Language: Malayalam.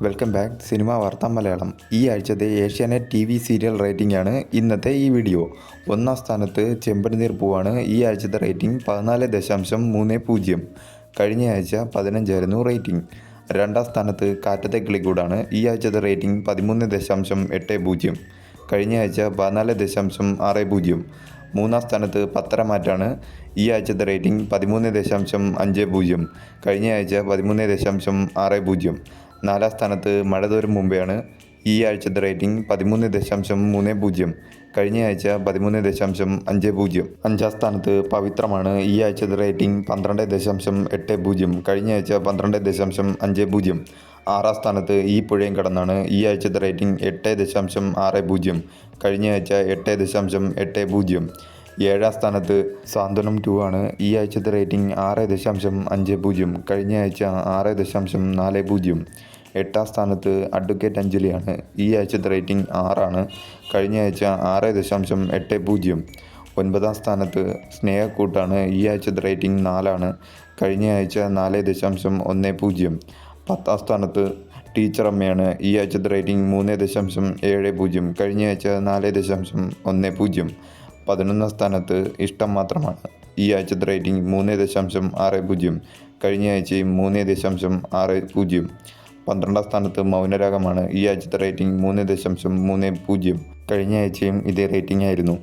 വെൽക്കം ബാക്ക് സിനിമ വാർത്ത മലയാളം. ഈ ആഴ്ചത്തെ ഏഷ്യാനെറ്റ് TV സീരിയൽ റേറ്റിംഗ് ആണ് ഇന്നത്തെ ഈ വീഡിയോ. ഒന്നാം സ്ഥാനത്ത് ചെമ്പനീർ പൂവാണ്. ഈ ആഴ്ചത്തെ റേറ്റിംഗ് 14.30. കഴിഞ്ഞ ആഴ്ച 15 റേറ്റിംഗ്. രണ്ടാം സ്ഥാനത്ത് കാറ്റത്തെ കിളിക്കൂടാണ്. ഈ ആഴ്ചത്തെ റേറ്റിംഗ് 13.80. കഴിഞ്ഞ ആഴ്ച 14.60. മൂന്നാം സ്ഥാനത്ത് പത്തരമാറ്റാണ്. ഈ ആഴ്ചത്തെ റേറ്റിംഗ് 13.50. കഴിഞ്ഞ ആഴ്ച 13.60. നാലാം സ്ഥാനത്ത് മഴ തോരും മുമ്പെയാണ്. ഈ ആഴ്ചത്തെ റേറ്റിംഗ് 13.30. കഴിഞ്ഞ ആഴ്ച 13.50. അഞ്ചാം സ്ഥാനത്ത് പവിത്രമാണ്. ഈ ആഴ്ചത്തെ റേറ്റിംഗ് 12.80. കഴിഞ്ഞ ആഴ്ച 12.50. ആറാം സ്ഥാനത്ത് ഈ പുഴയും കടന്നാണ്. ഈ ആഴ്ചത്തെ റേറ്റിംഗ് 8.60. കഴിഞ്ഞ ആഴ്ച 8.80. ഏഴാം സ്ഥാനത്ത് സാന്ത്വനം 2 ആണ്. ഈ ആഴ്ചത്തെ റേറ്റിംഗ് 6.50. കഴിഞ്ഞ ആഴ്ച 6.40. എട്ടാം സ്ഥാനത്ത് അഡ്വക്കേറ്റ് അഞ്ജലിയാണ്. ഈ ആഴ്ചത്തെ റേറ്റിംഗ് 6. കഴിഞ്ഞ ആഴ്ച 6.80. ഒൻപതാം സ്ഥാനത്ത് സ്നേഹക്കൂട്ടാണ്. ഈ ആഴ്ചത്തെ റേറ്റിംഗ് 4. കഴിഞ്ഞ ആഴ്ച 4.10. പത്താം സ്ഥാനത്ത് ടീച്ചർ അമ്മയാണ്. ഈ ആഴ്ചത്തെ റേറ്റിംഗ് 3.70. കഴിഞ്ഞ ആഴ്ച 4.10. 11ാം സ്ഥാനത്ത് ഇഷ്ടം മാത്രമാണ്. ഈ ആഴ്ചത്തെ റേറ്റിംഗ് 3.60. കഴിഞ്ഞ ആഴ്ചയും 3.60. 12ാം സ്ഥാനത്ത് മൗനരാഗമാണ്. ഈ ആഴ്ചത്തെ റേറ്റിംഗ് 3.30. കഴിഞ്ഞ ആഴ്ചയും ഇതേ റേറ്റിംഗ് ആയിരുന്നു.